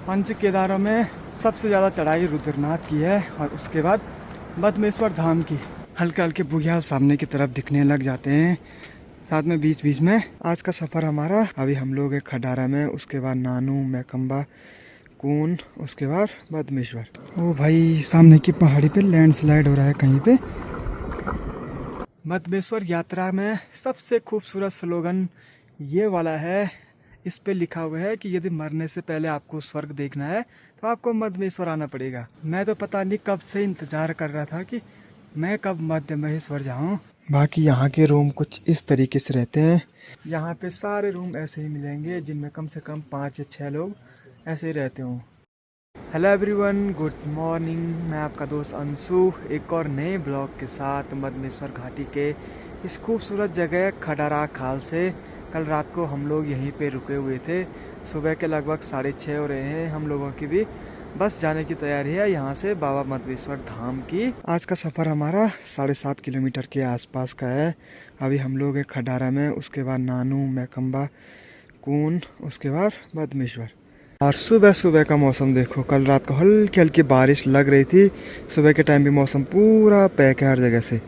पंच केदारों में सबसे ज़्यादा चढ़ाई रुद्रनाथ की है और उसके बाद मदमेश्वर धाम की। हल्के हल्के बुग्याल सामने की तरफ दिखने लग जाते हैं, साथ में बीच बीच में। आज का सफ़र हमारा, अभी हम लोग है खडारा में, उसके बाद नानू, मैकम्बा, कून, उसके बाद मदमेश्वर। ओ भाई, सामने की पहाड़ी पे लैंडस्लाइड हो रहा है कहीं पे। मदमेश्वर यात्रा में सबसे खूबसूरत स्लोगन ये वाला है, इस पे लिखा हुआ है कि यदि मरने से पहले आपको स्वर्ग देखना है तो आपको मदमेश्वर आना पड़ेगा। मैं तो पता नहीं कब से इंतजार कर रहा था कि मैं कब मदमेश्वर जाऊं। बाकी यहाँ के रूम कुछ इस तरीके से रहते हैं। यहाँ पे सारे रूम ऐसे ही मिलेंगे जिनमें कम से कम 5 या 6 लोग ऐसे ही रहते हों। Hello everyone, good morning. मैं आपका दोस्त अंशु एक और नए ब्लॉग के साथ मदमेश्वर घाटी के इस खूबसूरत जगह खडारा खाल से। कल रात को हम लोग यहीं पे रुके हुए थे। सुबह के लगभग 6:30 हो रहे हैं। हम लोगों की भी बस जाने की तैयारी है यहाँ से बाबा मदमेश्वर धाम की। आज का सफ़र हमारा 7.5 किलोमीटर के आसपास का है। अभी हम लोग हैं खडारा में, उसके बाद नानू, मैकम्बा, कून, उसके बाद मदमेश्वर। और सुबह सुबह का मौसम देखो, कल रात को हल्की हल्की बारिश लग रही थी। सुबह के टाइम भी मौसम पूरा पैक है हर जगह से।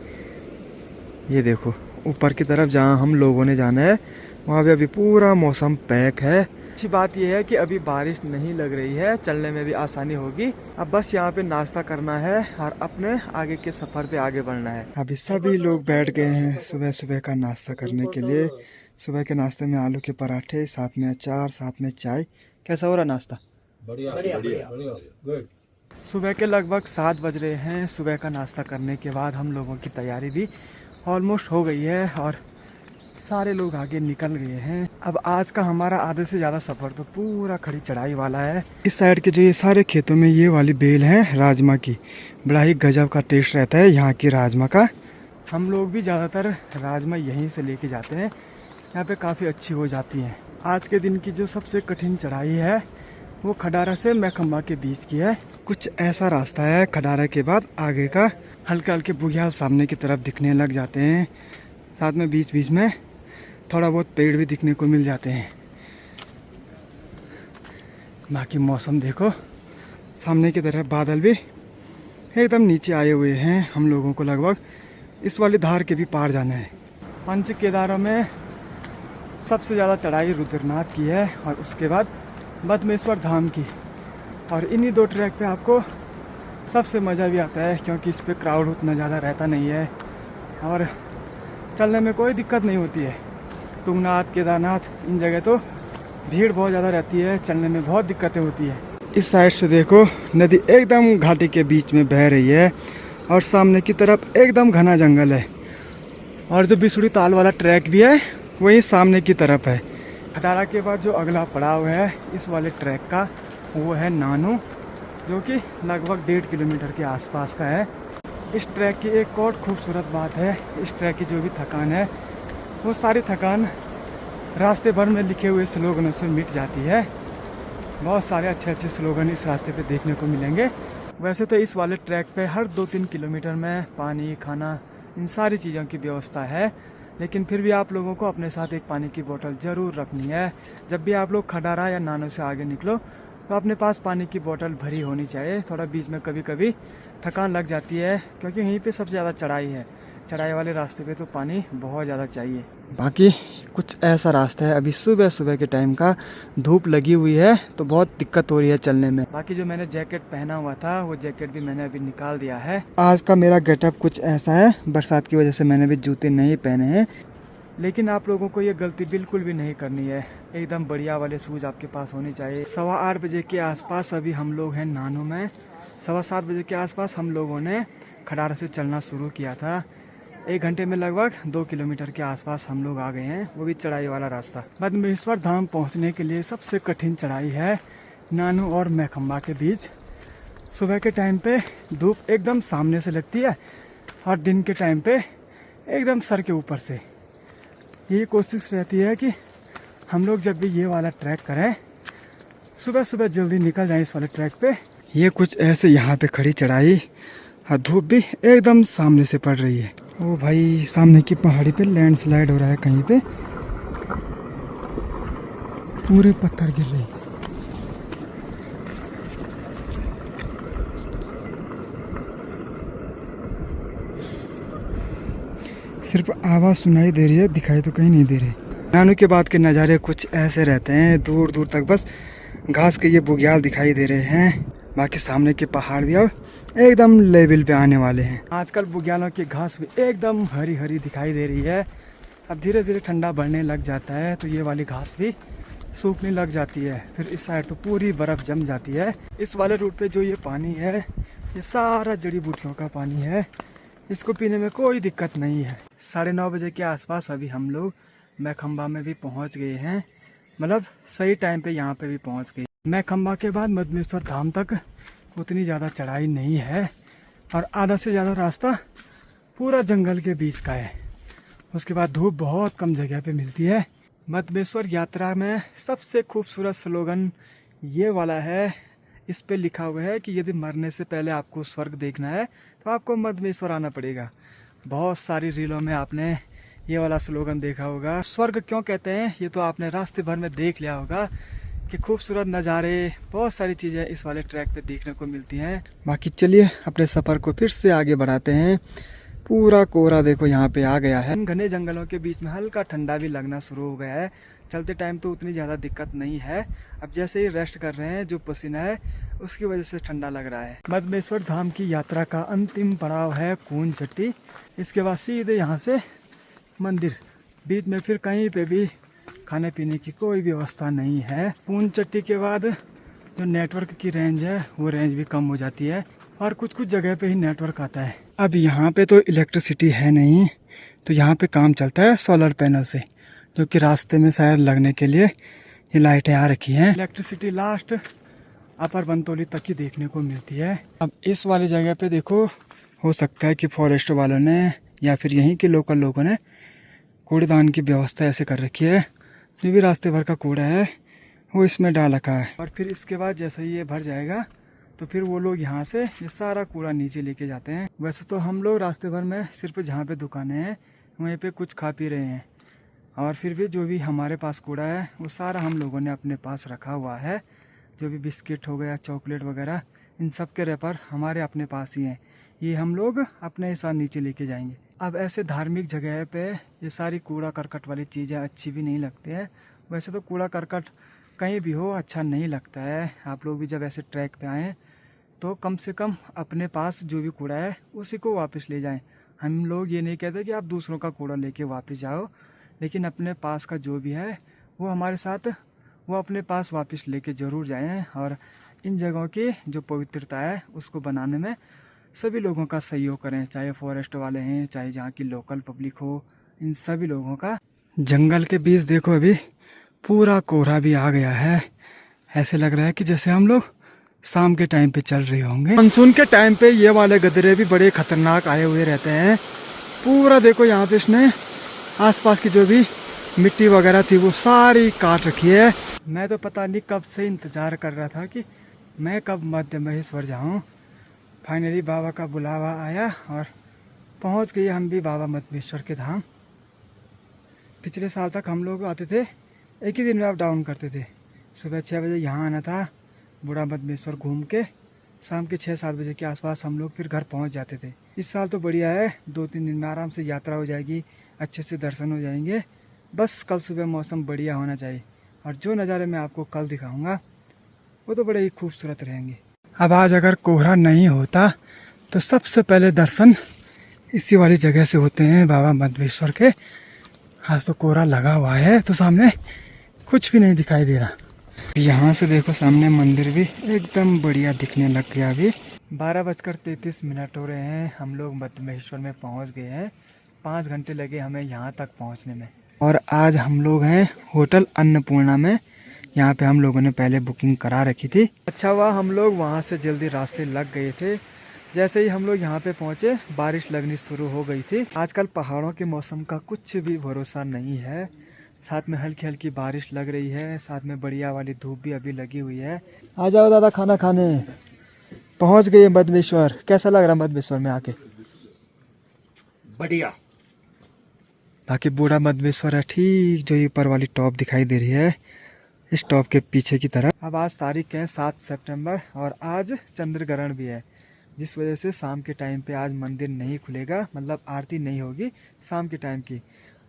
ये देखो ऊपर की तरफ जहाँ हम लोगों ने जाना है वहाँ भी अभी पूरा मौसम पैक है। अच्छी बात यह है कि अभी बारिश नहीं लग रही है, चलने में भी आसानी होगी। अब बस यहाँ पे नाश्ता करना है और अपने आगे के सफ़र पे आगे बढ़ना है। अभी सभी लोग बैठ गए हैं सुबह सुबह का नाश्ता करने के लिए। सुबह के नाश्ते में आलू के पराठे, साथ में अचार, साथ में चाय। कैसा हो रहा नाश्ता? बढ़िया बढ़िया बढ़िया, गुड। सुबह के लगभग 7 बज रहे हैं। सुबह का नाश्ता करने के बाद हम लोगों की तैयारी भी ऑलमोस्ट हो गई है और सारे लोग आगे निकल गए हैं। अब आज का हमारा आधे से ज़्यादा सफ़र तो पूरा खड़ी चढ़ाई वाला है। इस साइड के जो ये सारे खेतों में ये वाली बेल है राजमा की, बड़ा ही गजब का टेस्ट रहता है यहाँ की राजमा का। हम लोग भी ज़्यादातर राजमा यहीं से लेके जाते हैं, यहाँ पे काफ़ी अच्छी हो जाती हैं। आज के दिन की जो सबसे कठिन चढ़ाई है वो खडारा से मैकम्बा के बीच की है। कुछ ऐसा रास्ता है खडारा के बाद आगे का। हल्के हल्के बुग्याल सामने की तरफ दिखने लग जाते हैं, साथ में बीच बीच में थोड़ा बहुत पेड़ भी दिखने को मिल जाते हैं। बाकी मौसम देखो, सामने की तरफ बादल भी एकदम नीचे आए हुए हैं। हम लोगों को लगभग इस वाली धार के भी पार जाना है। पंच केदारों में सबसे ज़्यादा चढ़ाई रुद्रनाथ की है और उसके बाद मदमेश्वर धाम की। और इन्हीं 2 ट्रैक पे आपको सबसे मज़ा भी आता है क्योंकि इस पे क्राउड उतना ज़्यादा रहता नहीं है और चलने में कोई दिक्कत नहीं होती है। तुंगनाथ, केदारनाथ, इन जगह तो भीड़ बहुत ज़्यादा रहती है, चलने में बहुत दिक्कतें होती है। इस साइड से देखो नदी एकदम घाटी के बीच में बह रही है और सामने की तरफ एकदम घना जंगल है। और जो बिसुड़ी ताल वाला ट्रैक भी है वही सामने की तरफ है। खडारा के बाद जो अगला पड़ाव है इस वाले ट्रैक का वो है नानू, जो कि लगभग 1.5 किलोमीटर के आसपास का है। इस ट्रैक की एक और खूबसूरत बात है, इस ट्रैक की जो भी थकान है वो सारी थकान रास्ते भर में लिखे हुए स्लोगनों से मिट जाती है। बहुत सारे अच्छे अच्छे स्लोगन इस रास्ते पे देखने को मिलेंगे। वैसे तो इस वाले ट्रैक पे हर 2-3 किलोमीटर में पानी, खाना, इन सारी चीज़ों की व्यवस्था है, लेकिन फिर भी आप लोगों को अपने साथ एक पानी की बोतल ज़रूर रखनी है। जब भी आप लोग खडारा या नानू से आगे निकलो तो अपने पास पानी की बोतल भरी होनी चाहिए। थोड़ा बीच में कभी कभी थकान लग जाती है क्योंकि यहीं पे सबसे ज़्यादा चढ़ाई है। चढ़ाई वाले रास्ते पे तो पानी बहुत ज़्यादा चाहिए। बाकी कुछ ऐसा रास्ता है, अभी सुबह सुबह के टाइम का, धूप लगी हुई है तो बहुत दिक्कत हो रही है चलने में। बाकी जो मैंने जैकेट पहना हुआ था वो जैकेट भी मैंने अभी निकाल दिया है। आज का मेरा गेटअप कुछ ऐसा है, बरसात की वजह से मैंने भी जूते नहीं पहने हैं, लेकिन आप लोगों को ये गलती बिल्कुल भी नहीं करनी है। एकदम बढ़िया वाले शूज़ आपके पास होने चाहिए। 8:15 बजे के आसपास अभी हम लोग हैं नानू में। 7:15 बजे के आसपास हम लोगों ने खडारा से चलना शुरू किया था। 1 घंटे में लगभग 2 किलोमीटर के आसपास हम लोग आ गए हैं, वो भी चढ़ाई वाला रास्ता। मदमेश्वर धाम पहुंचने के लिए सबसे कठिन चढ़ाई है नानू और मैकम्बा के बीच। सुबह के टाइम पे धूप एकदम सामने से लगती है और दिन के टाइम पे एकदम सर के ऊपर से। यही कोशिश रहती है कि हम लोग जब भी ये वाला ट्रैक करें सुबह सुबह जल्दी निकल जाएं इस वाले ट्रैक पे। ये कुछ ऐसे यहाँ पे खड़ी चढ़ाई और धूप भी एकदम सामने से पड़ रही है। ओ भाई, सामने की पहाड़ी पे लैंडस्लाइड हो रहा है कहीं पे, पूरे पत्थर गिर रहे हैं। सिर्फ आवाज़ सुनाई दे रही है, दिखाई तो कहीं नहीं दे रही। नानू के बाद के नज़ारे कुछ ऐसे रहते हैं, दूर दूर तक बस घास के ये बुग्याल दिखाई दे रहे हैं। बाकी सामने के पहाड़ भी अब एकदम लेवल पे आने वाले हैं। आजकल बुग्यालों की घास भी एकदम हरी हरी दिखाई दे रही है। अब धीरे धीरे ठंडा बढ़ने लग जाता है तो ये वाली घास भी सूखने लग जाती है। फिर इस साइड तो पूरी बर्फ़ जम जाती है। इस वाले रूट पे जो ये पानी है, ये सारा जड़ी बूटियों का पानी है। इसको पीने में कोई दिक्कत नहीं है। 9:30 बजे के आसपास अभी हम लोग मैखंबा में भी पहुंच गए हैं। मतलब सही टाइम पे यहाँ पे भी पहुंच गए। मैखंबा के बाद मधमेश्वर धाम तक उतनी ज़्यादा चढ़ाई नहीं है और आधा से ज़्यादा रास्ता पूरा जंगल के बीच का है। उसके बाद धूप बहुत कम जगह पे मिलती है। मधमेश्वर यात्रा में सबसे खूबसूरत स्लोगन ये वाला है। इस पे लिखा हुआ है कि यदि मरने से पहले आपको स्वर्ग देखना है तो आपको मधमेश्वर आना पड़ेगा। बहुत सारी रीलों में आपने ये वाला स्लोगन देखा होगा। स्वर्ग क्यों कहते हैं ये तो आपने रास्ते भर में देख लिया होगा कि खूबसूरत नज़ारे, बहुत सारी चीज़ें इस वाले ट्रैक पे देखने को मिलती हैं। बाकी चलिए अपने सफ़र को फिर से आगे बढ़ाते हैं। पूरा कोहरा देखो यहाँ पे आ गया है। घने जंगलों के बीच में हल्का ठंडा भी लगना शुरू हो गया है। चलते टाइम तो उतनी ज़्यादा दिक्कत नहीं है। अब जैसे ही रेस्ट कर रहे हैं, जो पसीना है उसकी वजह से ठंडा लग रहा है। मधमेश्वर धाम की यात्रा का अंतिम पड़ाव है कून चट्टी। इसके बाद सीधे यहाँ से मंदिर। बीच में फिर कहीं पे भी खाने पीने की कोई व्यवस्था नहीं है। पून चट्टी के बाद जो नेटवर्क की रेंज है वो रेंज भी कम हो जाती है और कुछ कुछ जगह पे ही नेटवर्क आता है। अब यहाँ पे तो इलेक्ट्रिसिटी है नहीं, तो यहाँ पे काम चलता है सोलर पैनल से, जो कि रास्ते में शायद लगने के लिए ये लाइटें आ रखी हैं। इलेक्ट्रिसिटी लास्ट अपर बनतोली तक ही देखने को मिलती है। अब इस वाली जगह पे देखो, हो सकता है कि फॉरेस्ट वालों ने या फिर यहीं के लोकल लोगों ने कूड़ेदान की व्यवस्था ऐसे कर रखी है। जो भी रास्ते भर का कूड़ा है वो इसमें डाल रखा है और फिर इसके बाद जैसे ही ये भर जाएगा तो फिर वो लोग यहाँ से ये सारा कूड़ा नीचे लेके जाते हैं। वैसे तो हम लोग रास्ते भर में सिर्फ जहाँ पे दुकानें हैं वहीं पे कुछ खा पी रहे हैं और फिर भी जो भी हमारे पास कूड़ा है वो सारा हम लोगों ने अपने पास रखा हुआ है। जो भी बिस्किट हो गया, चॉकलेट वगैरह, इन सब के रैपर हमारे अपने पास ही हैं। ये हम लोग अपने ही साथ नीचे लेके जाएंगे। अब ऐसे धार्मिक जगह पे ये सारी कूड़ा करकट वाली चीज़ें अच्छी भी नहीं लगती है। वैसे तो कूड़ा करकट कहीं भी हो अच्छा नहीं लगता है। आप लोग भी जब ऐसे ट्रैक पे आएँ तो कम से कम अपने पास जो भी कूड़ा है उसी को वापस ले जाएं। हम लोग ये नहीं कहते कि आप दूसरों का कूड़ा लेके वापस जाओ, लेकिन अपने पास का जो भी है वो हमारे साथ वो अपने पास वापस लेके ज़रूर जाएं। और इन जगहों की जो पवित्रता है उसको बनाने में सभी लोगों का सहयोग करें, चाहे फॉरेस्ट वाले हैं, चाहे जहाँ की लोकल पब्लिक हो, इन सभी लोगों का। जंगल के बीच देखो अभी पूरा कोहरा भी आ गया है। ऐसे लग रहा है कि जैसे हम लोग शाम के टाइम पे चल रहे होंगे। मानसून के टाइम पे ये वाले गदरे भी बड़े खतरनाक आए हुए रहते हैं। पूरा देखो यहाँ पे इसने आसपास की जो भी मिट्टी वगैरह थी वो सारी काट रखी है। मैं तो पता नहीं कब से इंतज़ार कर रहा था कि मैं कब मध्य महेश्वर जाऊँ। फाइनली बाबा का बुलावा आया और पहुँच गए हम भी बाबा मधमेश्वर के धाम। पिछले साल तक हम लोग आते थे, एक ही दिन में अप डाउन करते थे। सुबह 6 बजे यहाँ आना था, बूढ़ा मधमेश्वर घूम के शाम के 6-7 बजे के आसपास हम लोग फिर घर पहुँच जाते थे। इस साल तो बढ़िया है, 2-3 दिन में आराम से यात्रा हो जाएगी, अच्छे से दर्शन हो जाएंगे। बस कल सुबह मौसम बढ़िया होना चाहिए और जो नज़ारे मैं आपको कल दिखाऊंगा वो तो बड़े ही खूबसूरत रहेंगे। अब आज अगर कोहरा नहीं होता तो सबसे पहले दर्शन इसी वाली जगह से होते हैं बाबा मधमेश्वर के। आज तो कोहरा लगा हुआ है तो सामने कुछ भी नहीं दिखाई दे रहा। यहाँ से देखो सामने मंदिर भी एकदम बढ़िया दिखने लग गया। अभी 12:33 हो रहे हैं। हम लोग मधमेश्वर में पहुँच गए हैं। 5 घंटे लगे हमें यहाँ तक पहुँचने में। और आज हम लोग हैं होटल अन्नपूर्णा में। यहाँ पे हम लोगों ने पहले बुकिंग करा रखी थी। अच्छा हुआ हम लोग वहाँ से जल्दी रास्ते लग गए थे। जैसे ही हम लोग यहाँ पे पहुँचे बारिश लगनी शुरू हो गई थी। आजकल पहाड़ों के मौसम का कुछ भी भरोसा नहीं है। साथ में हल्की हल्की बारिश लग रही है, साथ में बढ़िया वाली धूप भी अभी लगी हुई है। आ जाओ दादा खाना खाने। पहुँच गए मधमेश्वर। कैसा लग रहा मधमेश्वर में आके? बढ़िया। बाकी बूढ़ा मधमेश्वर है ठीक जो ऊपर वाली टॉप दिखाई दे रही है, इस टॉप के पीछे की तरफ। अब आज तारीख है 7 सितंबर और आज चंद्र ग्रहण भी है। जिस वजह से शाम के टाइम पे आज मंदिर नहीं खुलेगा, मतलब आरती नहीं होगी शाम के टाइम की।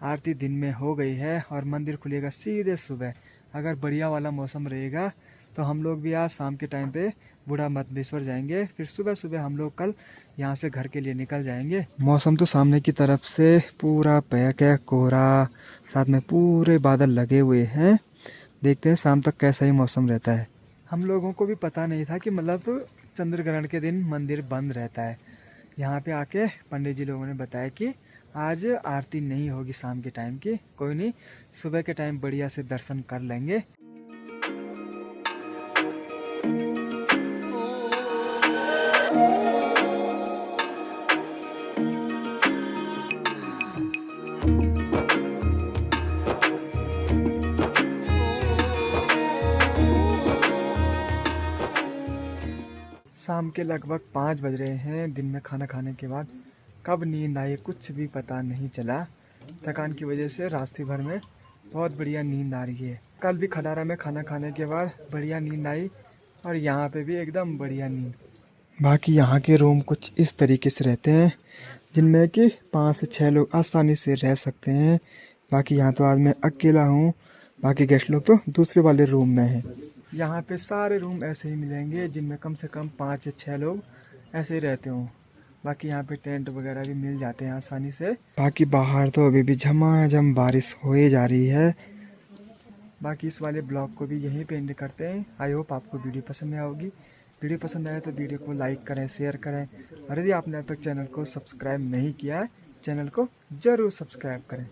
आरती दिन में हो गई है और मंदिर खुलेगा सीधे सुबह। अगर बढ़िया वाला मौसम रहेगा तो हम लोग भी आज शाम के टाइम पे बूढ़ा मद्देश्वर जाएंगे, फिर सुबह सुबह हम लोग कल यहाँ से घर के लिए निकल जाएंगे। मौसम तो सामने की तरफ से पूरा पैक है, कोहरा, साथ में पूरे बादल लगे हुए हैं। देखते हैं शाम तक कैसा ही मौसम रहता है। हम लोगों को भी पता नहीं था कि मतलब चंद्र ग्रहण के दिन मंदिर बंद रहता है। यहाँ पे आके पंडित जी लोगों ने बताया कि आज आरती नहीं होगी शाम के टाइम की। कोई नहीं, सुबह के टाइम बढ़िया से दर्शन कर लेंगे। शाम के लगभग 5 बज रहे हैं। दिन में खाना खाने के बाद कब नींद आई कुछ भी पता नहीं चला। थकान की वजह से रास्ते भर में बहुत बढ़िया नींद आ रही है। कल भी खटारा में खाना खाने के बाद बढ़िया नींद आई और यहाँ पे भी एकदम बढ़िया नींद। बाकी यहाँ के रूम कुछ इस तरीके से रहते हैं जिनमें कि 5 से 6 लोग आसानी से रह सकते हैं। बाकी यहाँ तो आज मैं अकेला हूँ, बाकी गेस्ट लोग तो दूसरे वाले रूम में हैं। यहाँ पे सारे रूम ऐसे ही मिलेंगे जिनमें कम से कम 5 या 6 लोग ऐसे ही रहते हों। बाकी यहाँ पे टेंट वगैरह भी मिल जाते हैं आसानी से। बाकी बाहर तो अभी भी झमाझम बारिश होए जा रही है। बाकी इस वाले ब्लॉग को भी यहीं पे एंड करते हैं। आई होप आपको वीडियो पसंद आया होगी। वीडियो पसंद आया तो वीडियो को लाइक करें, शेयर करें और यदि आपने अब तक चैनल को सब्सक्राइब नहीं किया है, चैनल को ज़रूर सब्सक्राइब करें।